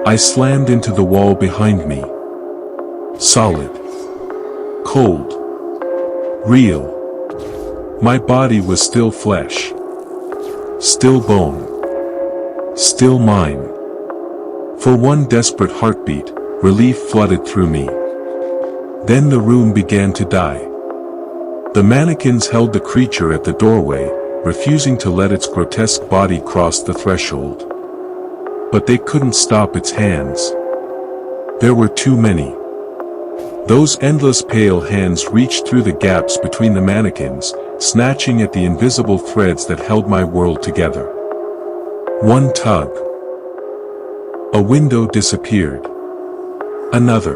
I slammed into the wall behind me. Solid. Cold. Real. My body was still flesh. Still bone. Still mine. For one desperate heartbeat, relief flooded through me. Then the room began to die. The mannequins held the creature at the doorway, refusing to let its grotesque body cross the threshold. But they couldn't stop its hands. There were too many. Those endless pale hands reached through the gaps between the mannequins, snatching at the invisible threads that held my world together. One tug. A window disappeared. Another.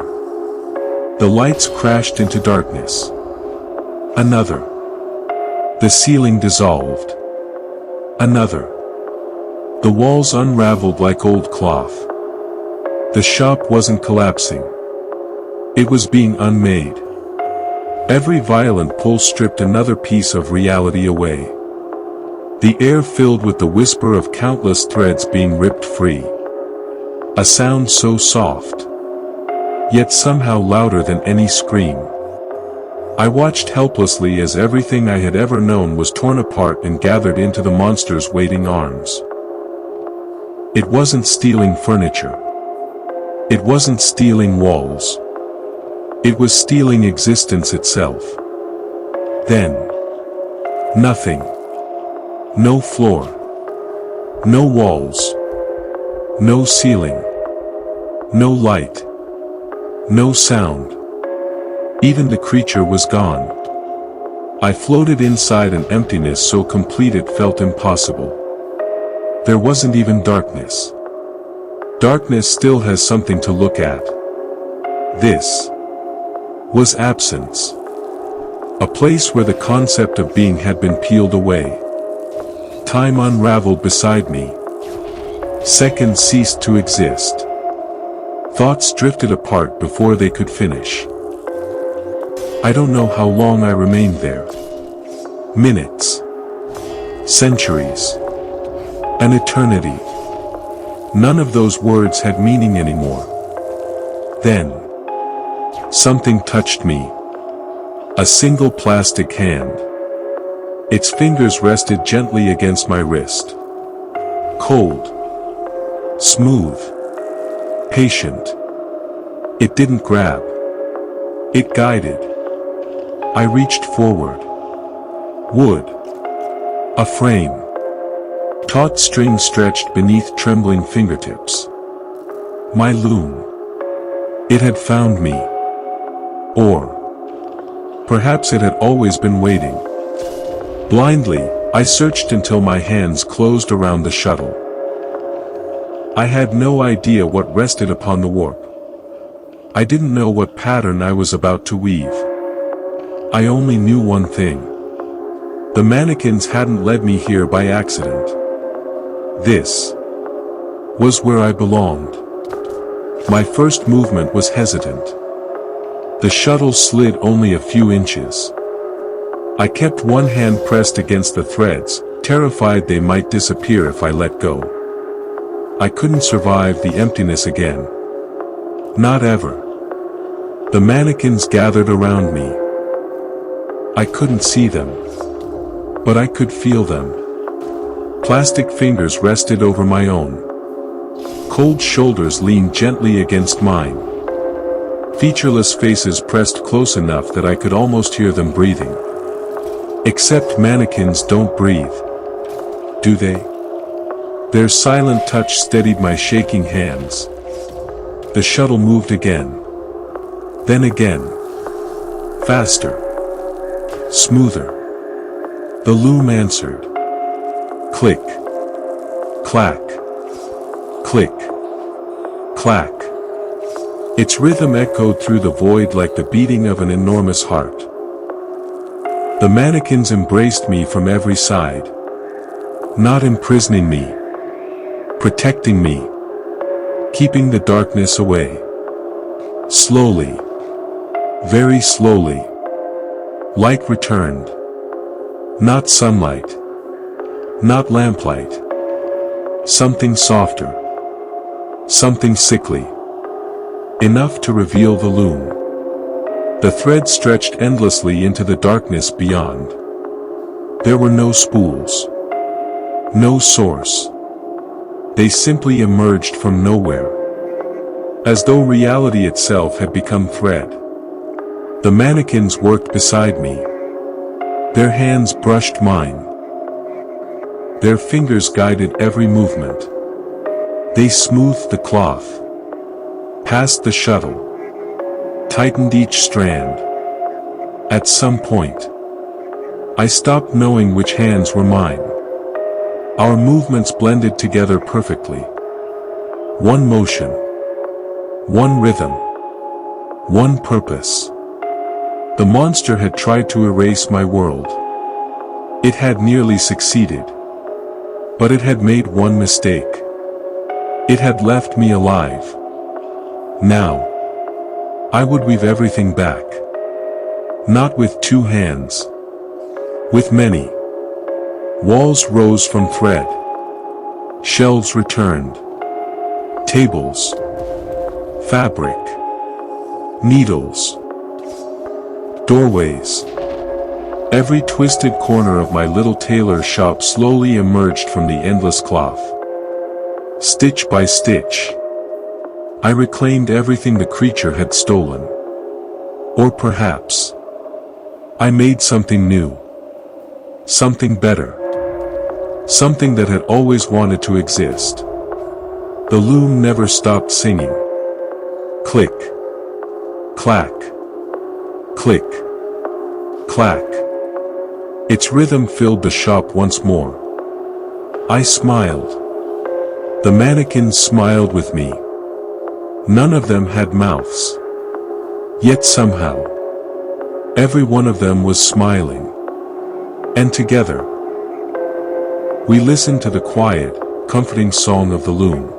The lights crashed into darkness. Another. The ceiling dissolved. Another. The walls unraveled like old cloth. The shop wasn't collapsing. It was being unmade. Every violent pull stripped another piece of reality away. The air filled with the whisper of countless threads being ripped free. A sound so soft, yet somehow louder than any scream. I watched helplessly as everything I had ever known was torn apart and gathered into the monster's waiting arms. It wasn't stealing furniture. It wasn't stealing walls. It was stealing existence itself. Then, nothing. No floor. No walls. No ceiling. No light. No sound. Even the creature was gone. I floated inside an emptiness so complete it felt impossible. There wasn't even darkness. Darkness still has something to look at. This was absence. A place where the concept of being had been peeled away. Time unraveled beside me. Seconds ceased to exist. Thoughts drifted apart before they could finish. I don't know how long I remained there. Minutes. Centuries. An eternity. None of those words had meaning anymore. Then, something touched me. A single plastic hand. Its fingers rested gently against my wrist. Cold. Smooth. Patient. It didn't grab. It guided. I reached forward. Wood. A frame. Taut string stretched beneath trembling fingertips. My loom. It had found me. Or perhaps it had always been waiting. Blindly, I searched until my hands closed around the shuttle. I had no idea what rested upon the warp. I didn't know what pattern I was about to weave. I only knew one thing. The mannequins hadn't led me here by accident. This was where I belonged. My first movement was hesitant. The shuttle slid only a few inches. I kept one hand pressed against the threads, terrified they might disappear if I let go. I couldn't survive the emptiness again. Not ever. The mannequins gathered around me. I couldn't see them. But I could feel them. Plastic fingers rested over my own. Cold shoulders leaned gently against mine. Featureless faces pressed close enough that I could almost hear them breathing. Except mannequins don't breathe. Do they? Their silent touch steadied my shaking hands. The shuttle moved again. Then again. Faster. Smoother. The loom answered. Click. Clack. Click. Clack. Its rhythm echoed through the void like the beating of an enormous heart. The mannequins embraced me from every side. Not imprisoning me. Protecting me. Keeping the darkness away. Slowly. Very slowly. Light returned. Not sunlight. Not lamplight. Something softer. Something sickly. Enough to reveal the loom. The thread stretched endlessly into the darkness beyond. There were no spools. No source. They simply emerged from nowhere. As though reality itself had become thread. The mannequins worked beside me. Their hands brushed mine. Their fingers guided every movement. They smoothed the cloth. Passed the shuttle. Tightened each strand. At some point, I stopped knowing which hands were mine. Our movements blended together perfectly. One motion. One rhythm. One purpose. The monster had tried to erase my world. It had nearly succeeded. But it had made one mistake. It had left me alive. Now, I would weave everything back. Not with 2 hands. With many. Walls rose from thread. Shelves returned. Tables. Fabric. Needles. Doorways. Every twisted corner of my little tailor shop slowly emerged from the endless cloth. Stitch by stitch, I reclaimed everything the creature had stolen. Or perhaps, I made something new. Something better. Something that had always wanted to exist. The loom never stopped singing. Click. Clack. Click. Clack. Its rhythm filled the shop once more. I smiled. The mannequins smiled with me. None of them had mouths. Yet somehow, every one of them was smiling. And together, we listened to the quiet, comforting song of the loom.